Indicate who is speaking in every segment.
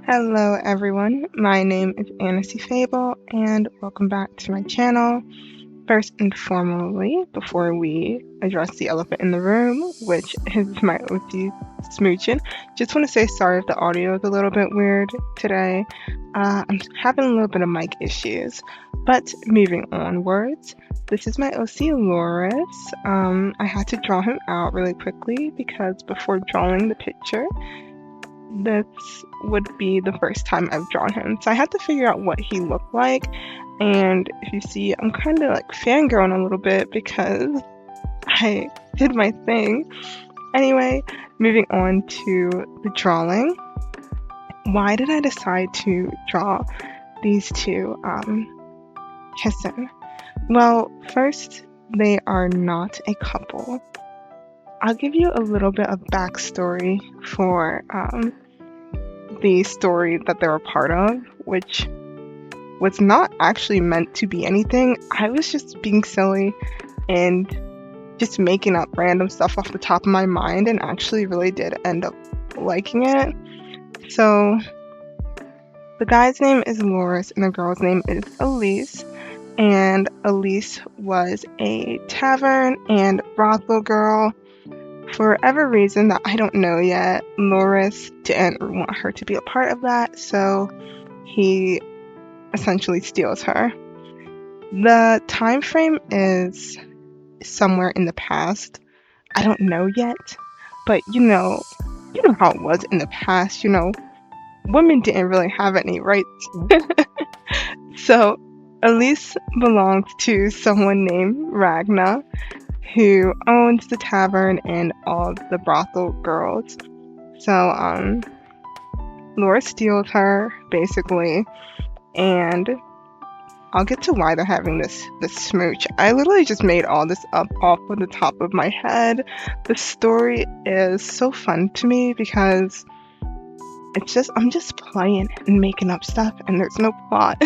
Speaker 1: Hello everyone, my name is Annecy Fable and welcome back to my channel. First and foremostly, before we address the elephant in the room, which is my OC smooching, just want to say sorry if the audio is a little bit weird today. I'm having a little bit of mic issues, but moving onwards, this is my OC Loris. I had to draw him out really quickly because before drawing the picture, this would be the first time I've drawn him. So I had to figure out what he looked like. And if you see, I'm kind of like fangirling a little bit because I did my thing. Anyway, moving on to the drawing. Why did I decide to draw these two kissing? Well, first, they are not a couple. I'll give you a little bit of backstory for the story that they're a part of, which was not actually meant to be anything. I was just being silly and just making up random stuff off the top of my mind, and actually really did end up liking it. So the guy's name is Loris and the girl's name is Elise, and Elise was a tavern and brothel girl. For whatever reason that I don't know yet, Loris didn't want her to be a part of that, so he essentially steals her. The time frame is somewhere in the past. I don't know yet, but you know how it was in the past. Women didn't really have any rights. So Elise belongs to someone named Ragna, who owns the tavern and all the brothel girls. So, Laura steals her, basically, and I'll get to why they're having this smooch. I literally just made all this up off of the top of my head. The story is so fun to me because I'm just playing and making up stuff, and there's no plot.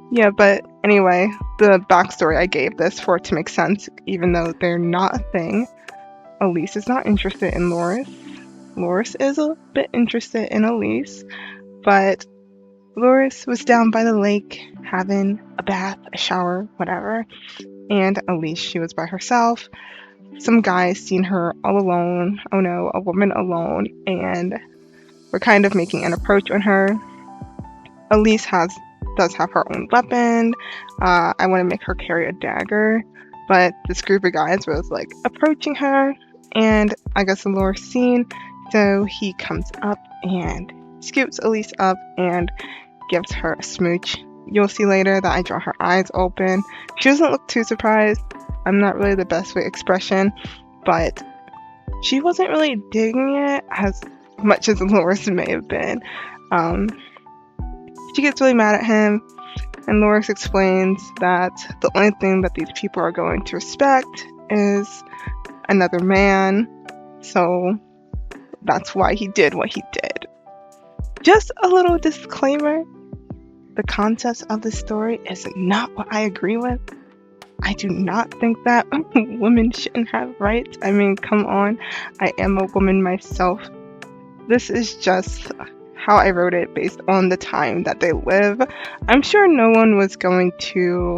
Speaker 1: Yeah, but anyway, the backstory I gave this for it to make sense, even though they're not a thing. Elise is not interested in Loris. Loris is a bit interested in Elise, but Loris was down by the lake having a bath, a shower, whatever, and Elise, she was by herself. Some guys seen her all alone, oh no, a woman alone, and were kind of making an approach on her. Elise does have her own weapon. I want to make her carry a dagger, but this group of guys was like approaching her, and I guess the Loris seen, so he comes up and scoops Elise up and gives her a smooch. You'll see later that I draw her eyes open. She doesn't look too surprised. I'm not really the best with expression, but she wasn't really digging it as much as Loris may have been. She gets really mad at him, and Loris explains that the only thing that these people are going to respect is another man, so that's why he did what he did. Just a little disclaimer, the concept of the story is not what I agree with. I do not think that women shouldn't have rights. I mean, come on, I am a woman myself. This is just how I wrote it based on the time that they live. I'm sure no one was going to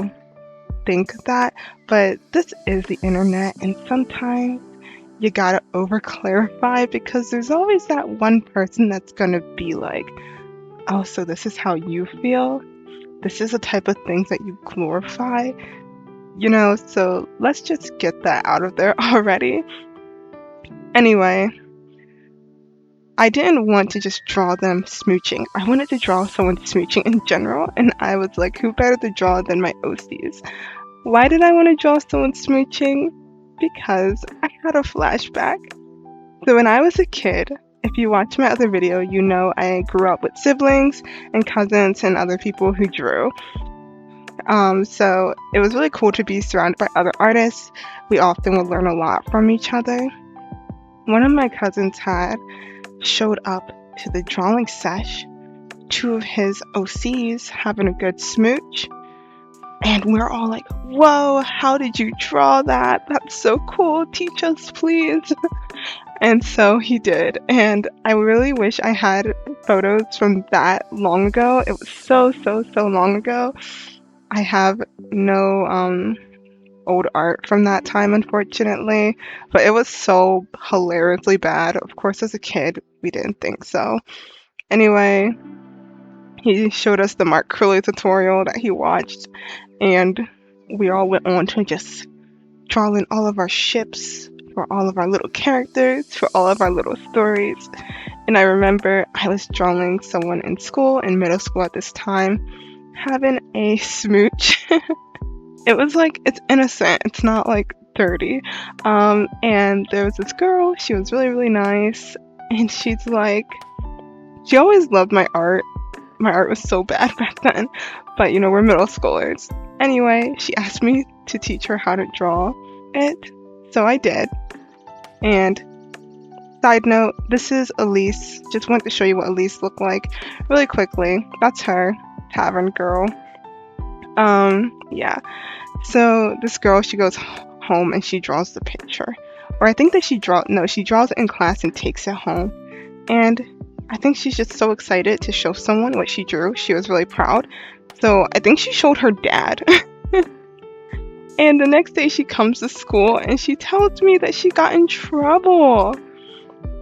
Speaker 1: think that, but this is the internet, and sometimes you gotta over clarify because there's always that one person that's gonna be like, oh, so this is how you feel? This is the type of things that you glorify? So let's just get that out of there already. Anyway, I didn't want to just draw them smooching. I wanted to draw someone smooching in general, and I was like, who better to draw than my OCs? Why did I want to draw someone smooching? Because I had a flashback. So when I was a kid, if you watch my other video, you know I grew up with siblings and cousins and other people who drew. So it was really cool to be surrounded by other artists. We often would learn a lot from each other. One of my cousins showed up to the drawing sesh, two of his OCs having a good smooch, and we're all like, whoa, how did you draw that? That's so cool, teach us please. And so he did. And I really wish I had photos from that long ago. It was so, so, so long ago. I have no old art from that time, unfortunately. But it was so hilariously bad. Of course, as a kid, we didn't think so. Anyway, he showed us the Mark Curley tutorial that he watched, and we all went on to just draw in all of our ships for all of our little characters, for all of our little stories. And I remember I was drawing someone in school, in middle school at this time, having a smooch. It was like, it's innocent, it's not like dirty. And there was this girl, she was really, really nice, and she's like, she always loved my art. My art was so bad back then, but you know, we're middle schoolers. Anyway, she asked me to teach her how to draw it, so I did. And side note, this is Elise. Just wanted to show you what Elise looked like really quickly. That's her, tavern girl. Yeah. So this girl, she goes home and she draws the picture. Or I think that she draws it in class and takes it home. And I think she's just so excited to show someone what she drew. She was really proud. So I think she showed her dad. And the next day she comes to school and she tells me that she got in trouble.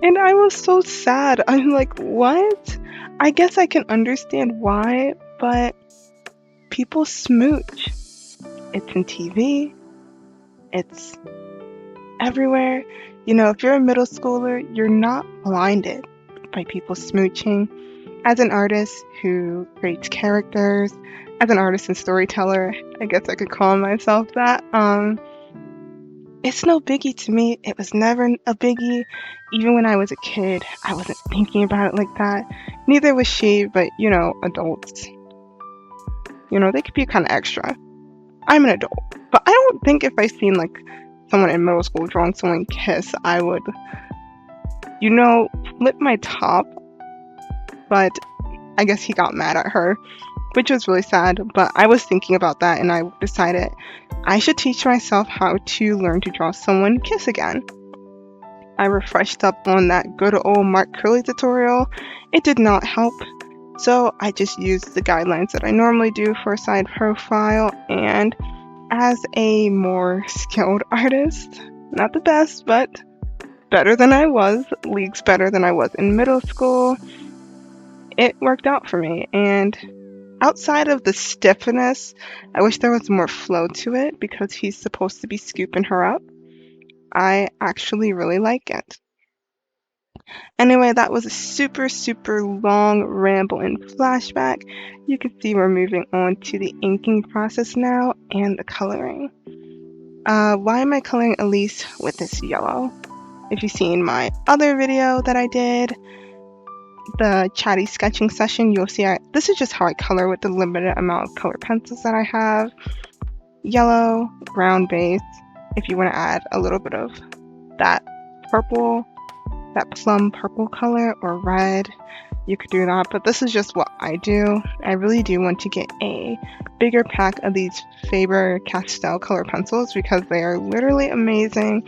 Speaker 1: And I was so sad. I'm like, what? I guess I can understand why, but people smooch. It's in TV. It's everywhere. You know, if you're a middle schooler, you're not blinded by people smooching. As an artist who creates characters, as an artist and storyteller, I guess I could call myself that. It's no biggie to me. It was never a biggie. Even when I was a kid, I wasn't thinking about it like that. Neither was she, but you know, adults. You know, they could be kind of extra. I'm an adult. But I don't think if I seen like someone in middle school drawing someone kiss, I would, you know, flip my top. But I guess he got mad at her, which was really sad. But I was thinking about that and I decided I should teach myself how to learn to draw someone kiss again. I refreshed up on that good old Mark Curley tutorial. It did not help. So I just used the guidelines that I normally do for a side profile, and as a more skilled artist, not the best, but better than I was, leagues better than I was in middle school, it worked out for me. And outside of the stiffness, I wish there was more flow to it because he's supposed to be scooping her up. I actually really like it. Anyway, that was a super, super long ramble and flashback. You can see we're moving on to the inking process now and the coloring. Why am I coloring Elise with this yellow? If you've seen my other video that I did, the chatty sketching session, you'll see this is just how I color with the limited amount of color pencils that I have. Yellow, brown base. If you want to add a little bit of that purple, that plum purple color, or red, you could do that, but this is just what I do. I really do want to get a bigger pack of these Faber-Castell color pencils because they are literally amazing.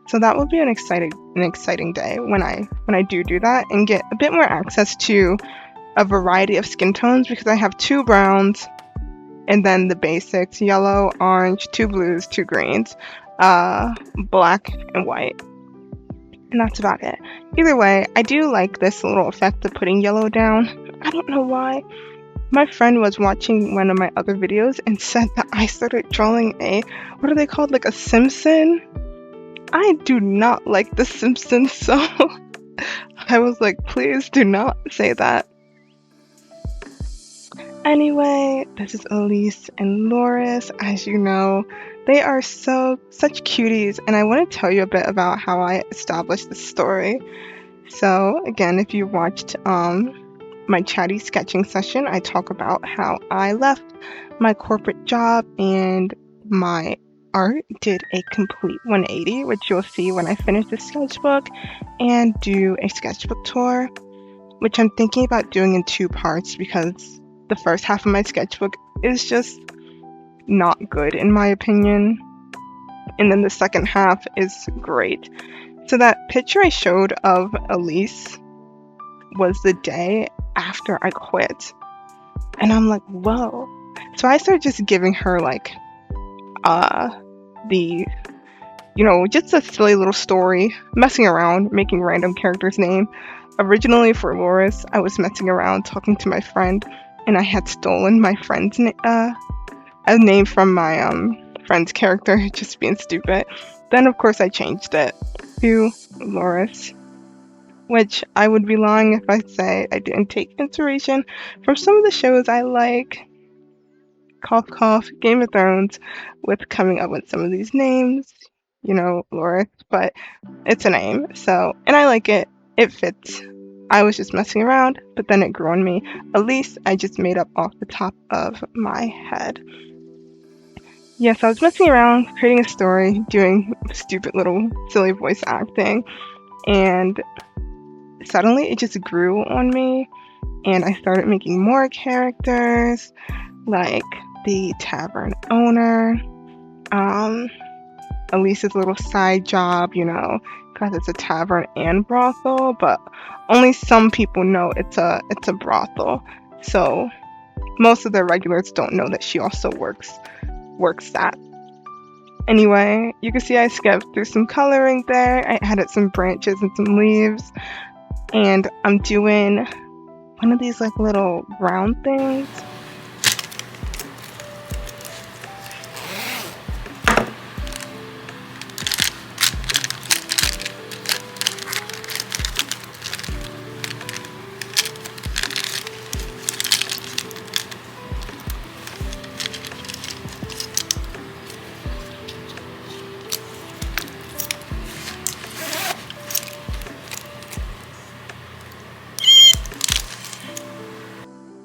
Speaker 1: So that will be an exciting day when I do that and get a bit more access to a variety of skin tones, because I have 2 browns and then the basics: yellow, orange, 2 blues, 2 greens, black and white. And that's about it. Either way, I do like this little effect of putting yellow down. I don't know why. My friend was watching one of my other videos and said that I started drawing what are they called? Like a Simpson? I do not like the Simpsons, so I was like, please do not say that. Anyway, this is Elise and Loris. As you know, they are such cuties, and I want to tell you a bit about how I established the story. So again, if you watched my chatty sketching session, I talk about how I left my corporate job and my art did a complete 180, which you'll see when I finish the sketchbook and do a sketchbook tour, which I'm thinking about doing in 2 parts because the first half of my sketchbook is just not good in my opinion, and then the second half is great. So that picture I showed of Elise was the day after I quit. And I'm like, whoa. So I started just giving her like the just a silly little story, messing around, making random characters' name. Originally for Loris, I was messing around talking to my friend, and I had stolen my friend's a name from my friend's character, just being stupid. Then of course I changed it to Loris, which I would be lying if I say I didn't take inspiration from some of the shows I like. Cough cough, Game of Thrones, with coming up with some of these names. Loris, but it's a name, so, and I like it. It fits. I was just messing around, but then it grew on me. At least I just made up off the top of my head. Yes, I was messing around, creating a story, doing stupid little silly voice acting, and suddenly it just grew on me, and I started making more characters, like the tavern owner, Elise's little side job, because it's a tavern and brothel, but only some people know it's a brothel. So most of the regulars don't know that she also works that. Anyway, you can see I skipped through some coloring there. I added some branches and some leaves, and I'm doing one of these like little round things.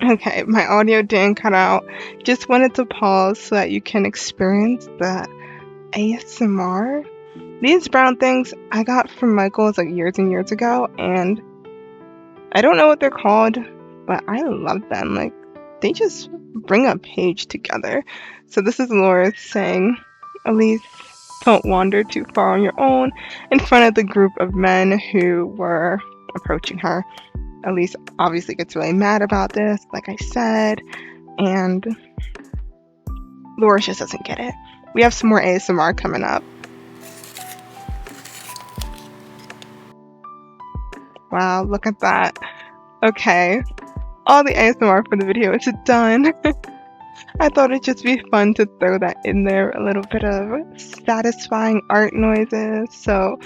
Speaker 1: Okay, my audio didn't cut out. Just wanted to pause so that you can experience the ASMR. These brown things I got from Michael's like years and years ago, and I don't know what they're called, but I love them. Like, they just bring a page together. So this is Laura saying, Elise, don't wander too far on your own, in front of the group of men who were approaching her. Elise obviously gets really mad about this, like I said, and Laura just doesn't get it. We have some more ASMR coming up. Wow, look at that. Okay, all the ASMR for the video is done. I thought it'd just be fun to throw that in there, a little bit of satisfying art noises, so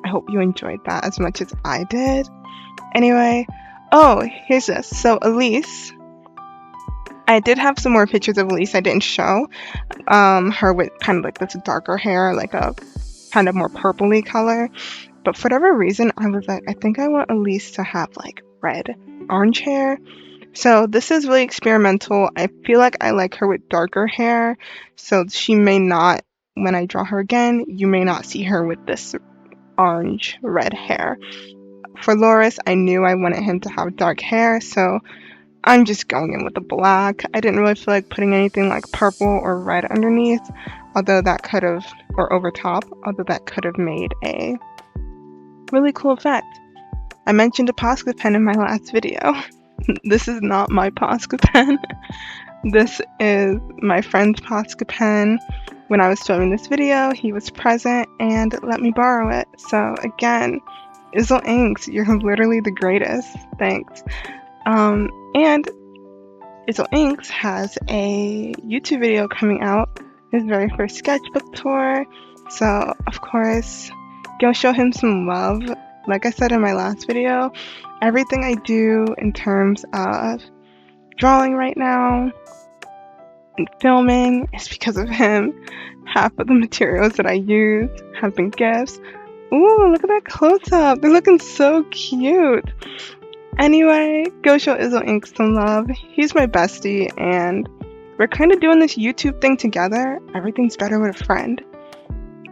Speaker 1: I hope you enjoyed that as much as I did. Anyway, oh, here's this. So Elise, I did have some more pictures of Elise I didn't show. Her with kind of like this darker hair, like a kind of more purpley color. But for whatever reason, I was like, I think I want Elise to have like red, orange hair. So this is really experimental. I feel like I like her with darker hair. So she may not, when I draw her again, you may not see her with this orange, red hair. For Loris, I knew I wanted him to have dark hair, so I'm just going in with the black. I didn't really feel like putting anything like purple or red underneath, although that could have, or over top, although that could have made a really cool effect. I mentioned a Posca pen in my last video. This is not my Posca pen. This is my friend's Posca pen. When I was filming this video, he was present and let me borrow it. So again, Izzle Inks, you're literally the greatest. Thanks. And Izzle Inks has a YouTube video coming out, his very first sketchbook tour. So, of course, go show him some love. Like I said in my last video, everything I do in terms of drawing right now and filming is because of him. Half of the materials that I use have been gifts. Ooh, look at that close-up. They're looking so cute. Anyway, go show Izzle Inks some love. He's my bestie, and we're kind of doing this YouTube thing together. Everything's better with a friend.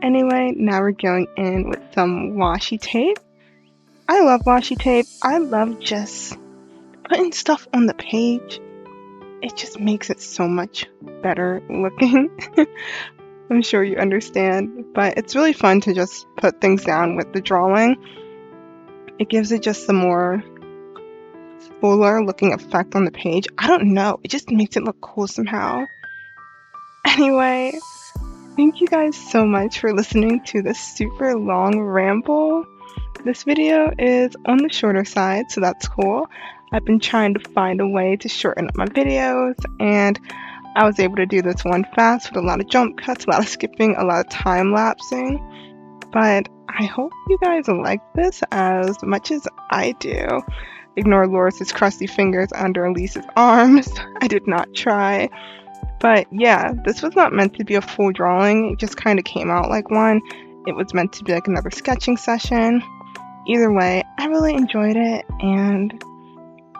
Speaker 1: Anyway, now we're going in with some washi tape. I love washi tape. I love just putting stuff on the page. It just makes it so much better looking. I'm sure you understand, but it's really fun to just put things down with the drawing. It gives it just some more fuller looking effect on the page. I don't know, it just makes it look cool somehow. Anyway, thank you guys so much for listening to this super long ramble. This video is on the shorter side, so that's cool. I've been trying to find a way to shorten up my videos, and I was able to do this one fast with a lot of jump cuts, a lot of skipping, a lot of time lapsing. But I hope you guys like this as much as I do. Ignore Loris's crusty fingers under Elise's arms. I did not try. But yeah, this was not meant to be a full drawing. It just kind of came out like one. It was meant to be like another sketching session. Either way, I really enjoyed it, and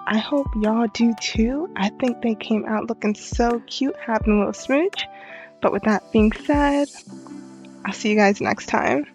Speaker 1: I hope y'all do too. I think they came out looking so cute, having a little smooch. But with that being said, I'll see you guys next time.